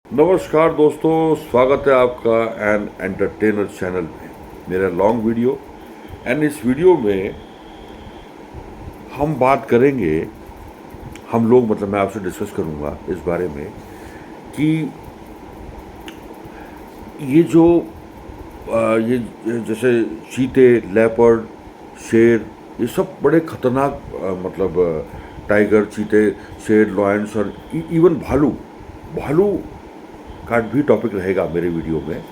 नमस्कार दोस्तों, स्वागत है आपका एन एंटरटेनर चैनल में। मेरा लॉन्ग वीडियो एंड इस वीडियो में हम बात करेंगे, हम लोग मतलब मैं आपसे डिस्कस करूंगा इस बारे में कि ये जो ये जैसे चीते, लेपर्ड, शेर, ये सब बड़े खतरनाक मतलब टाइगर, चीते, शेर, लॉयंस और इवन भालू भालू का भी टॉपिक रहेगा मेरे वीडियो में।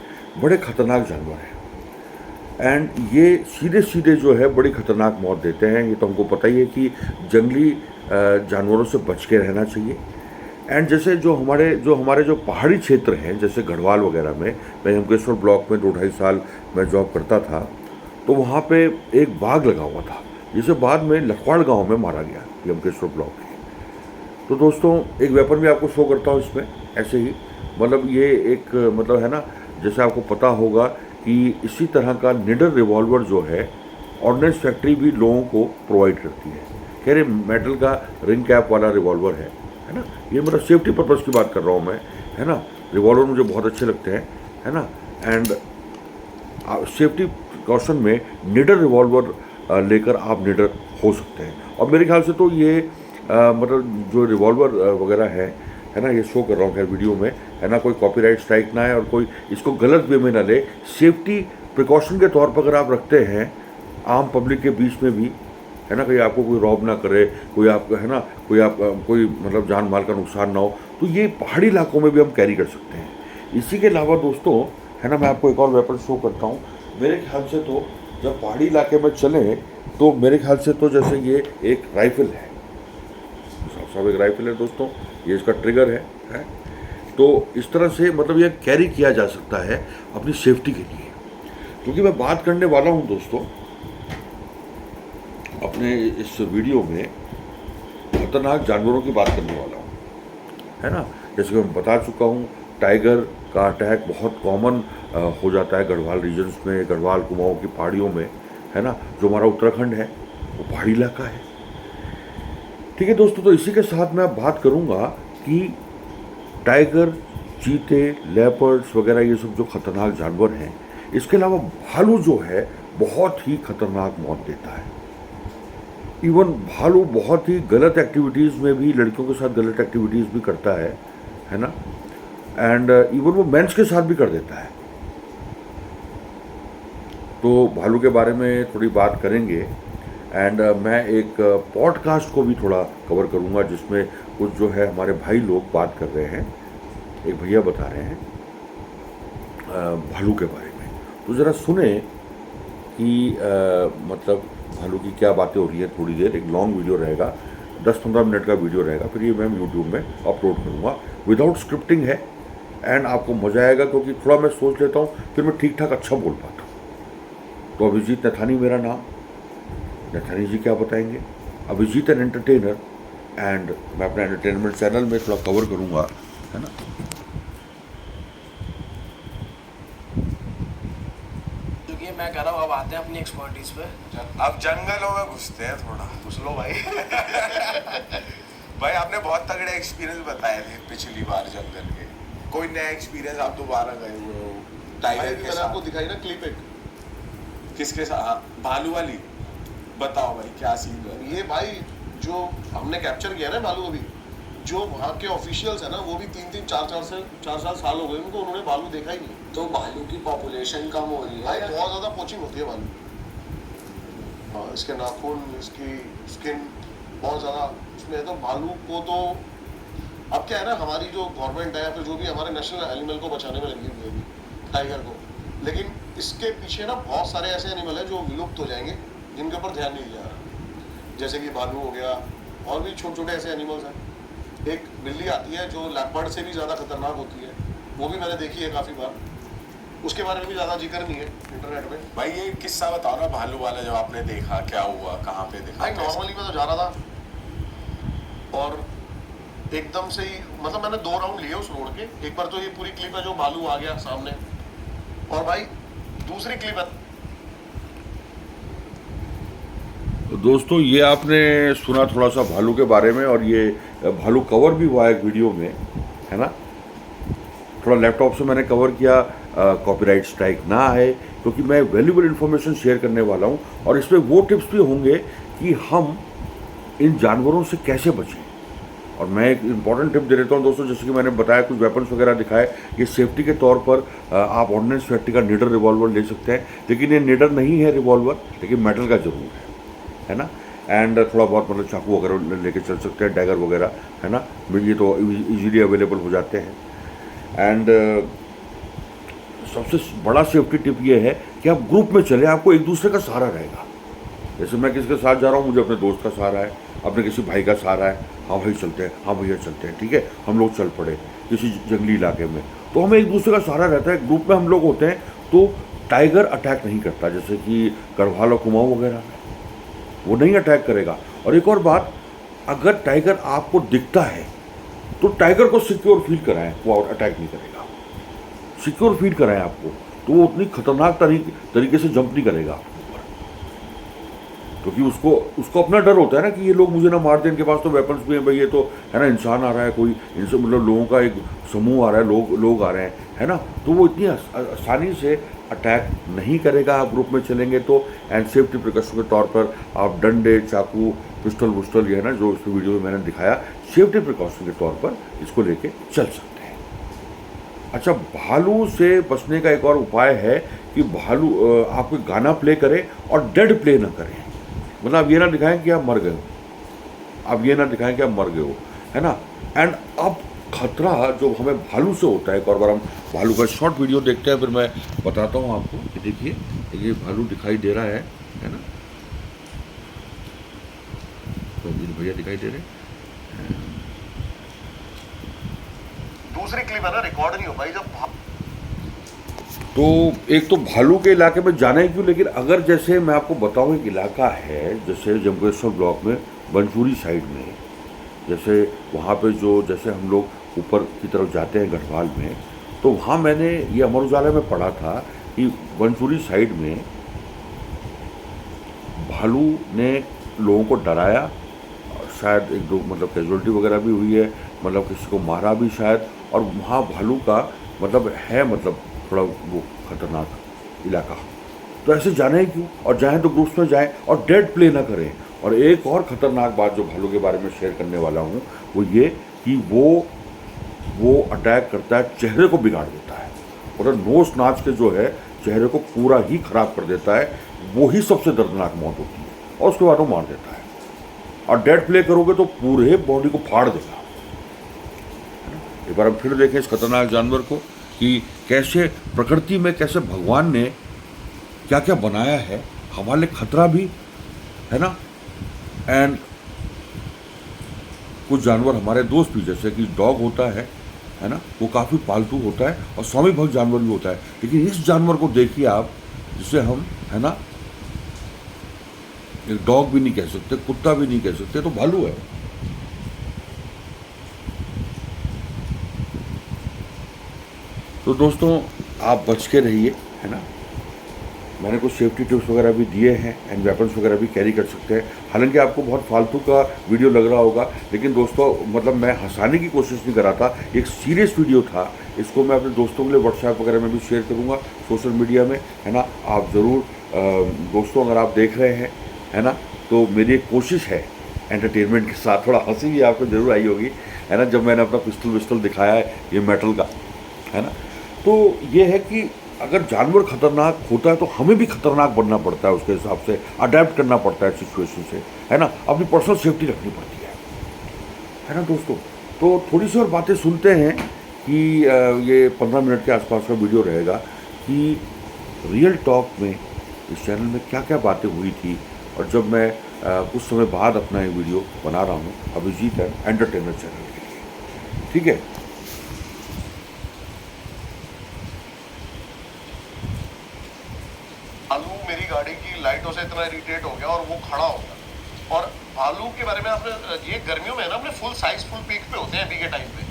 बड़े खतरनाक जानवर हैं एंड ये सीधे सीधे जो है बड़ी खतरनाक मौत देते हैं। ये तो हमको पता ही है कि जंगली जानवरों से बच के रहना चाहिए। एंड जैसे जो हमारे जो पहाड़ी क्षेत्र हैं, जैसे गढ़वाल वगैरह में, मैं यमकेश्वर ब्लॉक में 2-2.5 साल मैं जॉब करता था, तो वहाँ पे एक बाघ लगा हुआ था जिसे बाद में लखवाड़ गांव में मारा गया, यमकेश्वर ब्लॉक के। तो दोस्तों एक वेपन भी आपको शो करता हूँ इसमें, ऐसे ही मतलब ये एक मतलब है ना, जैसे आपको पता होगा कि इसी तरह का निडर रिवॉल्वर जो है ऑर्डिनेंस फैक्ट्री भी लोगों को प्रोवाइड करती है। कह रहे मेटल का रिंग कैप वाला रिवॉल्वर है ना। ये मतलब सेफ्टी पर्पज़ की बात कर रहा हूँ मैं, है ना। रिवॉल्वर मुझे बहुत अच्छे लगते हैं, है ना। एंड सेफ्टी प्रिकॉशन में निडर रिवॉल्वर लेकर आप निडर हो सकते हैं। और मेरे ख्याल से तो ये मतलब जो रिवॉल्वर वगैरह है ना, ये शो कर रहा हूँ खैर वीडियो में, है ना। कोई कॉपीराइट स्ट्राइक ना है और कोई इसको गलत वे में ना ले। सेफ्टी प्रिकॉशन के तौर पर अगर आप रखते हैं आम पब्लिक के बीच में भी, है ना, कहीं आपको कोई रॉब ना करे, कोई आप है ना, कोई मतलब जान माल का नुकसान ना हो, तो ये पहाड़ी इलाकों में भी हम कैरी कर सकते हैं। इसी के अलावा दोस्तों, है ना, मैं आपको एक और वेपन शो करता हूँ। मेरे ख्याल से तो जब पहाड़ी इलाके में चलें तो मेरे ख्याल से तो जैसे ये एक राइफल है, सब एक राइफल है दोस्तों, ये इसका ट्रिगर है। तो इस तरह से मतलब ये कैरी किया जा सकता है अपनी सेफ्टी के लिए। क्योंकि मैं बात करने वाला हूँ दोस्तों अपने इस वीडियो में खतरनाक जानवरों की बात करने वाला हूँ, है ना। जैसे कि मैं बता चुका हूँ, टाइगर का अटैक बहुत कॉमन हो जाता है गढ़वाल रीजन्स में, गढ़वाल कुमाऊँ की पहाड़ियों में, है ना। जो हमारा उत्तराखंड है वो पहाड़ी इलाका है, ठीक है दोस्तों। तो इसी के साथ मैं बात करूंगा कि टाइगर, चीते, लेपर्ड्स वगैरह ये सब जो खतरनाक जानवर हैं, इसके अलावा भालू जो है बहुत ही खतरनाक मौत देता है। इवन भालू बहुत ही गलत एक्टिविटीज़ में भी, लड़कियों के साथ गलत एक्टिविटीज़ भी करता है ना। एंड इवन वो मेंस के साथ भी कर देता है। तो भालू के बारे में थोड़ी बात करेंगे। एंड मैं एक पॉडकास्ट को भी थोड़ा कवर करूंगा जिसमें कुछ जो है हमारे भाई लोग बात कर रहे हैं। एक भैया बता रहे हैं भालू के बारे में, तो ज़रा सुने कि मतलब भालू की क्या बातें हो रही है। थोड़ी देर एक लॉन्ग वीडियो रहेगा, 10-15 मिनट का वीडियो रहेगा, फिर ये मैं यूट्यूब में अपलोड करूँगा। विदाउट स्क्रिप्टिंग है एंड आपको मज़ा आएगा, क्योंकि थोड़ा मैं सोच लेता हूँ फिर मैं ठीक ठाक अच्छा बोल पाता हूँ। तो अभिजीत नथानी मेरा नाम, नथानी जी क्या बताएंगे। अभिजीत एन एंटरटेनर, एंड मैं अपने एंटरटेनमेंट चैनल में थोड़ा कवर करूँगा, है ना। क्योंकि मैं कह रहा हूँ अब आते हैं अपनी एक्सपर्टीज पे। अब जंगलों में घुसते हैं थोड़ा। घुस लो भाई। भाई आपने बहुत तगड़े एक्सपीरियंस बताए थे पिछली बार जंगल के। कोई नया एक्सपीरियंस आप दोबारा गए हुए हो टाइगर के मैंने साथ? आपको दिखाई ना क्लिप एक, किसके साथ? हाँ, भालू वाली। बताओ भाई क्या सीन है? ये भाई जो हमने कैप्चर किया ना भालू, अभी जो वहाँ के ऑफिशियल्स है ना, वो भी 3-3, 4-4 साल हो गए उनको, उन्होंने भालू देखा ही नहीं। तो भालू की पॉपुलेशन कम हो रही भाई है। बहुत ज़्यादा पोचिंग होती है भालू। हाँ, इसके नाखून, इसकी स्किन बहुत ज़्यादा इसमें है। तो भालू को तो अब क्या है ना, हमारी जो गवर्नमेंट है या फिर जो भी हमारे नेशनल एनिमल को बचाने में लगी हुई है टाइगर को, लेकिन इसके पीछे ना बहुत सारे ऐसे एनिमल हैं जो विलुप्त हो जाएंगे, जिनके ऊपर ध्यान नहीं दिया जा रहा। जैसे कि भालू हो गया, और भी छोटे छोटे ऐसे एनिमल्स हैं। एक बिल्ली आती है जो लेपर्ड से भी ज़्यादा खतरनाक होती है, वो भी मैंने देखी है काफ़ी बार। उसके बारे में भी ज़्यादा जिक्र नहीं है इंटरनेट में। भाई ये किस्सा बताओ ना भालू वाला, जब आपने देखा क्या हुआ, कहाँ पे देखा? भाई नॉर्मली मैं तो जा रहा था और एकदम से ही मतलब मैंने 2 राउंड लिए उस रोड के। एक बार तो ये पूरी क्लिप है जो भालू आ गया सामने, और भाई दूसरी क्लिप है। तो दोस्तों ये आपने सुना थोड़ा सा भालू के बारे में, और ये भालू कवर भी हुआ है एक वीडियो में, है ना। थोड़ा लैपटॉप से मैंने कवर किया, कॉपीराइट स्ट्राइक ना आए, क्योंकि मैं वैल्यूबल इन्फॉर्मेशन शेयर करने वाला हूँ। और इसमें वो टिप्स भी होंगे कि हम इन जानवरों से कैसे बचें। और मैं एक इम्पॉर्टेंट टिप दे देता हूँ दोस्तों, जैसे कि मैंने बताया कुछ वेपन्स वगैरह दिखाए, ये सेफ्टी के तौर पर आप ऑर्डिनेंस फैक्ट्री का निडर रिवॉल्वर ले सकते हैं, लेकिन ये निडर नहीं है रिवॉल्वर, लेकिन मेटल का ज़रूर है ना। एंड थोड़ा बहुत मतलब चाकू वगैरह लेके चल सकते हैं, डैगर वगैरह, है ना, ये तो इजीली अवेलेबल हो जाते हैं। एंड सबसे बड़ा सेफ्टी टिप ये है कि आप ग्रुप में चले, आपको एक दूसरे का सहारा रहेगा। जैसे मैं किसी के साथ जा रहा हूँ, मुझे अपने दोस्त का सहारा है, अपने किसी भाई का सहारा है, हाँ भाई चलते हैं, हाँ भैया चलते हैं, ठीक है, हम लोग चल पड़े किसी जंगली इलाके में, तो हमें एक दूसरे का सहारा रहता है। ग्रुप में हम लोग होते हैं तो टाइगर अटैक नहीं करता, जैसे कि गढ़वाल और कुमाऊँ वगैरह वो नहीं अटैक करेगा। और एक और बात, अगर टाइगर आपको दिखता है तो टाइगर को सिक्योर फील कराएं, वो और अटैक नहीं करेगा। सिक्योर फील कराएं आपको, तो वो उतनी खतरनाक तरीके से जंप नहीं करेगा आपके ऊपर, क्योंकि उसको अपना डर होता है ना कि ये लोग मुझे ना मार दें, इनके पास तो वेपन्स भी हैं भाई, ये तो है ना, इंसान आ रहा है, कोई इनसे मतलब लोगों का एक समूह आ रहा है, लोग आ रहे हैं, है ना, तो वो इतनी आसानी से अटैक नहीं करेगा। आप ग्रुप में चलेंगे तो। एंड सेफ्टी प्रिकॉशन के तौर पर आप डंडे, चाकू, पिस्टल वुस्टल, ये है ना, जो इस वीडियो में मैंने दिखाया, सेफ्टी प्रिकॉशन के तौर पर इसको लेके चल सकते हैं। अच्छा, भालू से बचने का एक और उपाय है कि भालू आप कोई गाना प्ले करें और डेड प्ले ना करें, मतलब आप ये ना दिखाएं कि आप मर गए हो, आप ये ना दिखाएं कि आप मर गए हो, है ना। एंड अब खतरा जो हमें भालू से होता है, एक और बार हम भालू का शॉर्ट वीडियो देखते हैं, फिर मैं बताता हूँ आपको कि देखिए ये भालू दिखाई दे रहा है ना, तो भैया दिखाई दे रहे हैं। दूसरी क्लिप है ना, रिकॉर्ड नहीं हो पाई जब तो एक तो भालू के इलाके में जाना ही क्यों, लेकिन अगर जैसे मैं आपको बताऊं एक इलाका है जैसे जम्बुकेश्वर ब्लॉक में बनचूरी साइड में, जैसे वहाँ पे जो जैसे हम लोग ऊपर की तरफ जाते हैं गढ़वाल में, तो वहाँ मैंने ये अमर उजाला में पढ़ा था कि बनचूरी साइड में भालू ने लोगों को डराया, शायद एक दो मतलब कैजुअल्टी वगैरह भी हुई है, मतलब किसी को मारा भी शायद। और वहाँ भालू का मतलब है मतलब थोड़ा वो खतरनाक इलाका, तो ऐसे जाना ही क्यों, और जाएं तो ग्रुप्स में जाएं और डेड प्ले ना करें। और एक और ख़तरनाक बात जो भालू के बारे में शेयर करने वाला हूँ वो ये कि वो अटैक करता है, चेहरे को बिगाड़ देता है, और नोच नाच के जो है चेहरे को पूरा ही ख़राब कर देता है, वो ही सबसे दर्दनाक मौत होती है, और उसके बाद वो मार देता है। और डेड प्ले करोगे तो पूरे बॉडी को फाड़ देगा। एक बार हम फिर देखें इस खतरनाक जानवर को कि कैसे प्रकृति में कैसे भगवान ने क्या क्या बनाया है, हमारे लिए खतरा भी है ना। एंड कुछ जानवर हमारे दोस्त भी, जैसे कि डॉग होता है ना, वो काफ़ी पालतू होता है और स्वामी भक्त जानवर भी होता है, लेकिन इस जानवर को देखिए आप, जिसे हम है ना एक डॉग भी नहीं कह सकते, कुत्ता भी नहीं कह सकते, तो भालू है। तो दोस्तों आप बच के रहिए, है ना। मैंने कुछ सेफ्टी टिप्स वगैरह भी दिए हैं, एंड वेपन्स वगैरह भी कैरी कर सकते हैं। हालांकि आपको बहुत फालतू का वीडियो लग रहा होगा, लेकिन दोस्तों मतलब मैं हंसाने की कोशिश नहीं कर रहा था, एक सीरियस वीडियो था। इसको मैं अपने दोस्तों के लिए व्हाट्सएप वगैरह में भी शेयर करूँगा, सोशल मीडिया में, है ना। आप ज़रूर दोस्तों अगर आप देख रहे हैं, है ना, तो मेरी एक कोशिश है एंटरटेनमेंट के साथ, थोड़ा हंसी भी आपको ज़रूर आई होगी, है ना, जब मैंने अपना पिस्टल विस्टल दिखाया है ये मेटल का, है ना। तो ये है कि अगर जानवर खतरनाक होता है तो हमें भी खतरनाक बनना पड़ता है, उसके हिसाब से अडेप्ट करना पड़ता है सिचुएशन से, है ना, अपनी पर्सनल सेफ्टी रखनी पड़ती है ना दोस्तों। तो थोड़ी सी और बातें सुनते हैं कि ये 15 मिनट के आसपास का वीडियो रहेगा कि रियल टॉक में इस चैनल में क्या क्या बातें हुई थी, और जब मैं कुछ समय बाद अपना ये वीडियो बना रहा हूँ अभिजीत है एंटरटेनमेंट चैनल के लिए, ठीक है। भालू मेरी गाड़ी की लाइटों से इतना इरिटेट हो गया और वो खड़ा हो गया। और भालू के बारे में आपने, ये गर्मियों में है ना, अपने फुल साइज फुल पीक पे होते हैं, अभी के टाइम पे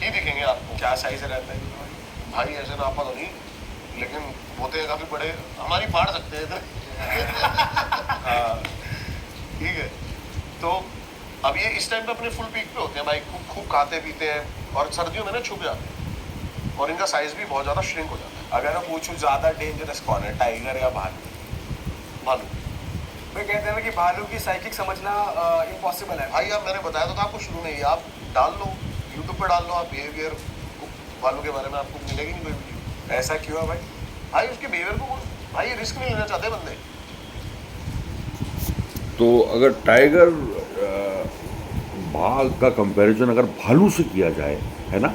ही दिखेंगे आपको। क्या साइज रहता है भाई ऐसे नापा तो नहीं, लेकिन होते हैं काफी बड़े, हमारी फाड़ सकते हैं हाँ ठीक है। तो अब ये इस टाइम पे अपने फुल पीक पे होते हैं भाई, खूब खूब खाते पीते हैं, और सर्दियों में ना छुप जाते हैं। और इनका साइज भी बहुत ज़्यादा श्रिंक हो जाता है। अगर मैं पूछूं ज्यादा डेंजरस कौन है, टाइगर या भालू? भालू। वे कहते हैं ना कि भालू की साइकिक समझना इम्पॉसिबल है। भाई अब मैंने बताया तो था आपको शुरू में ही, आप डाल लो यूट्यूब पे, डाल लो आप बिहेवियर भालू के बारे में, आपको मिलेगी नहीं कोई वीडियो। ऐसा क्यों है भाई? भाई उसके बिहेवियर को भाई रिस्क नहीं लेना चाहते बंदे। तो अगर टाइगर बाघ का कंपैरिजन अगर भालू से किया जाए, है ना,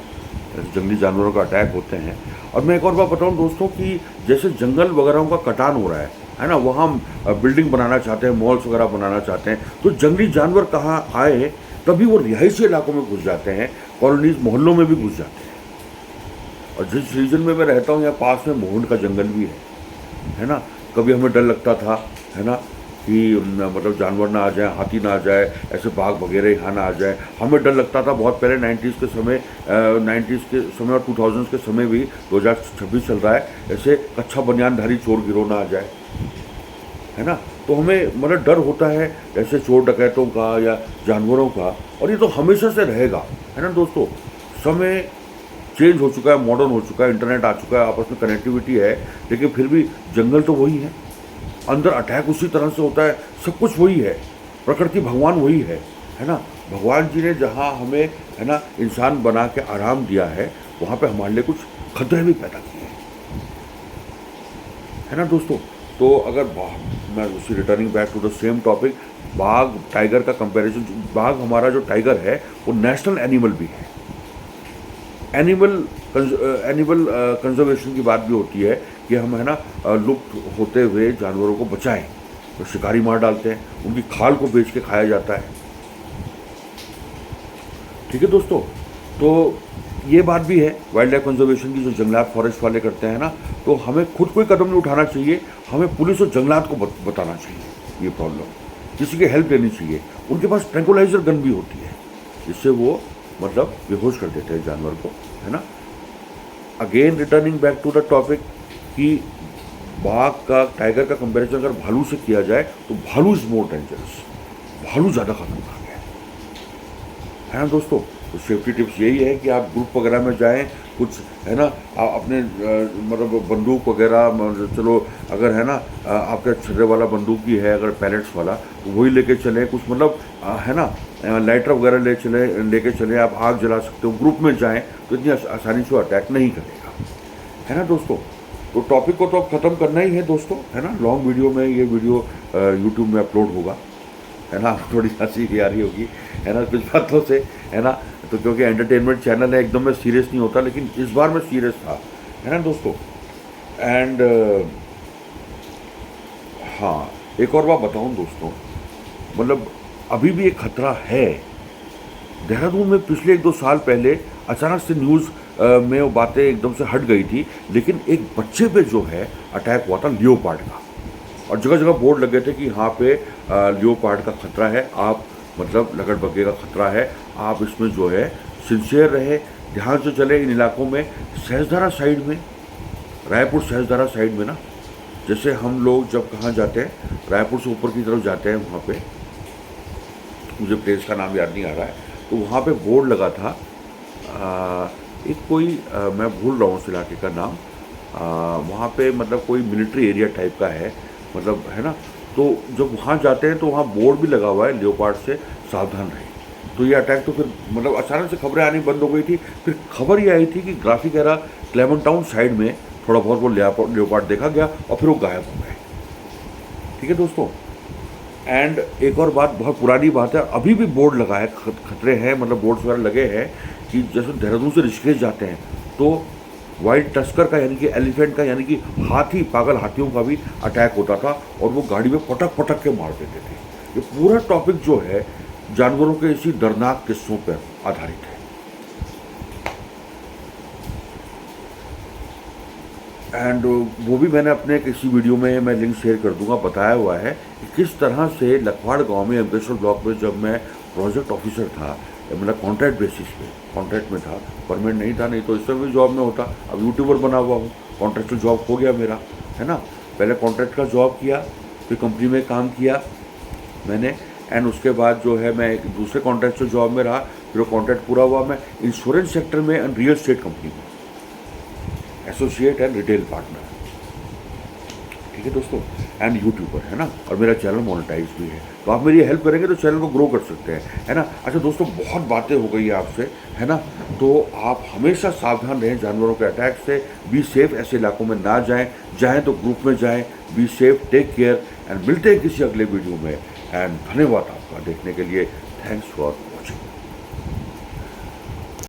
जंगली जानवरों का अटैक होते हैं। और मैं एक और बात बताऊं दोस्तों कि जैसे जंगल वगैरह का कटान हो रहा है ना, वहाँ हम बिल्डिंग बनाना चाहते हैं, मॉल्स वगैरह बनाना चाहते हैं, तो जंगली जानवर कहाँ आए, तभी वो रिहायशी इलाकों में घुस जाते हैं, कॉलोनीज मोहल्लों में भी घुस जाते हैं। और जिस रीजन में मैं रहता हूँ यहाँ पास में मोहन का जंगल भी है ना। कभी हमें डर लगता था, है ना, कि मतलब जानवर ना आ जाए, हाथी ना आ जाए, ऐसे बाघ वगैरह यहाँ ना आ जाए। हमें डर लगता था बहुत पहले 90s के समय, 90s के समय और 2000s के समय भी, 2026 चल रहा है, ऐसे कच्चा बनियानधारी चोर गिरोह ना आ जाए, है ना। तो हमें मतलब डर होता है ऐसे चोर डकैतों का या जानवरों का, और ये तो हमेशा से रहेगा, है ना दोस्तों। समय चेंज हो चुका है, मॉडर्न हो चुका है, इंटरनेट आ चुका है, आपस में कनेक्टिविटी है, लेकिन फिर भी जंगल तो वही है, अंदर अटैक उसी तरह से होता है, सब कुछ वही है, प्रकृति भगवान वही है ना। भगवान जी ने जहाँ हमें, है ना, इंसान बना के आराम दिया है, वहाँ पे हमारे लिए कुछ खतरे भी पैदा किए हैं, है ना दोस्तों। तो अगर मैं उसी returning back to the same topic, बाघ टाइगर का कंपैरिजन, बाघ हमारा जो टाइगर है वो नेशनल एनिमल भी है। एनिमल कंजर्वेशन की बात भी होती है कि हम, है ना, लुप्त होते हुए जानवरों को बचाएं। तो शिकारी मार डालते हैं, उनकी खाल को बेच के खाया जाता है, ठीक है दोस्तों। तो ये बात भी है वाइल्ड लाइफ कंजर्वेशन की, जो जंगलात फॉरेस्ट वाले करते हैं ना, तो हमें खुद कोई कदम नहीं उठाना चाहिए, हमें पुलिस और जंगलात को बताना चाहिए ये प्रॉब्लम, किसी की हेल्प लेनी चाहिए। उनके पास ट्रैंकुलाइजर गन भी होती है, जिससे वो मतलब बेहोश कर देते हैं जानवर को, है ना। Again returning back to the topic कि बाघ का टाइगर का कंपैरिजन अगर भालू से किया जाए तो भालू इज मोर डेंजरस, भालू ज़्यादा खतरनाक है ना दोस्तों। तो सेफ्टी टिप्स यही है कि आप ग्रुप वगैरह में जाएं, कुछ, है ना, अपने मतलब बंदूक वगैरह, चलो अगर, है ना, आपके छर्रे वाला बंदूक भी है, अगर पैलेट्स वाला, तो वही लेके चलें, कुछ मतलब, है ना, लाइटर वगैरह लेके चलें, आप आग जला सकते हो। ग्रुप में जाएं तो इतनी आसानी से अटैक नहीं करेगा, है ना दोस्तों। तो टॉपिक को तो अब ख़त्म करना ही है दोस्तों, है ना। लॉन्ग वीडियो में ये वीडियो यूट्यूब में अपलोड होगा, है ना। थोड़ी हंसी भी आ रही होगी, है ना, कुछ बातों से, है ना, तो क्योंकि एंटरटेनमेंट चैनल है, एकदम मैं सीरियस नहीं होता, लेकिन इस बार मैं सीरियस था, है ना दोस्तों। एंड हाँ, एक और बात बताऊं दोस्तों, मतलब अभी भी एक खतरा है। देहरादून में पिछले 1-2 साल पहले अचानक से न्यूज़ में वो बातें एकदम से हट गई थी, लेकिन एक बच्चे पे जो है अटैक हुआ था लियोपार्ड का, और जगह जगह बोर्ड लगे थे कि यहाँ पे लियोपार्ड का खतरा है, आप मतलब लगड़बग्गे का खतरा है, आप इसमें जो है सिंसियर रहे, ध्यान से चले। इन इलाकों में सहजधारा साइड में, रायपुर सहजधारा साइड में ना, जैसे हम लोग जब कहाँ जाते हैं, रायपुर से ऊपर की तरफ जाते हैं, वहाँ पे मुझे प्लेस का नाम याद नहीं आ रहा है, तो वहाँ पे बोर्ड लगा था, एक कोई मैं भूल रहा हूँ उस इलाके का नाम, वहाँ पे मतलब कोई मिलिट्री एरिया टाइप का है, मतलब, है ना। तो जब वहाँ जाते हैं तो वहाँ बोर्ड भी लगा हुआ है, लियोपार्ड से सावधान रहे। तो ये अटैक तो फिर मतलब अचानक से खबरें आनी बंद हो गई थी। फिर खबर ये आई थी कि graphic era Clement town side में थोड़ा बहुत वो लियोपार्ड देखा गया और फिर वो गायब हो गए, ठीक है दोस्तों। एंड एक और बात, बहुत पुरानी बात है, अभी भी बोर्ड लगा है, खतरे हैं, मतलब बोर्ड्स वगैरह लगे हैं कि जैसे देहरादून से ऋषिकेश जाते हैं तो वाइल्ड टस्कर का, यानी कि एलिफेंट का, यानी कि हाथी, पागल हाथियों का भी अटैक होता था और वो गाड़ी में पटक पटक के मार देते थे। ये पूरा टॉपिक जो है जानवरों के इसी दर्दनाक किस्सों पर आधारित है। एंड वो भी मैंने अपने किसी वीडियो में, मैं लिंक शेयर कर दूंगा, बताया हुआ है कि किस तरह से लखवाड़ गांव में, अम्बेश्वर ब्लॉक में, जब मैं प्रोजेक्ट ऑफिसर था, मतलब कॉन्ट्रैक्ट बेसिस पे, कॉन्ट्रैक्ट में था, परमानेंट नहीं था, नहीं तो इस समय भी जॉब में होता। अब यूट्यूबर बना हुआ हूँ, कॉन्ट्रैक्चुअल जॉब हो गया मेरा, है ना। पहले कॉन्ट्रैक्ट का जॉब किया, फिर कंपनी में काम किया मैंने, एंड उसके बाद जो है मैं एक दूसरे कॉन्ट्रैक्चुअल जॉब में रहा, फिर वो कॉन्ट्रैक्ट पूरा हुआ, मैं इंश्योरेंस सेक्टर में एंड रियल एस्टेट कंपनी में, एसोसिएट एंड रिटेल पार्टनर। ठीक है दोस्तों, एंड यूट्यूबर है ना, और मेरा चैनल मोनेटाइज भी है, तो आप मेरी हेल्प करेंगे तो चैनल को ग्रो कर सकते हैं, है ना। अच्छा दोस्तों, बहुत बातें हो गई है आपसे, है ना, तो आप हमेशा सावधान रहें जानवरों के अटैक से। बी सेफ, ऐसे इलाकों में ना जाएं तो ग्रुप में जाएं। Be safe, take care, and मिलते हैं किसी अगले वीडियो में। एंड धन्यवाद आपका देखने के लिए। Thanks for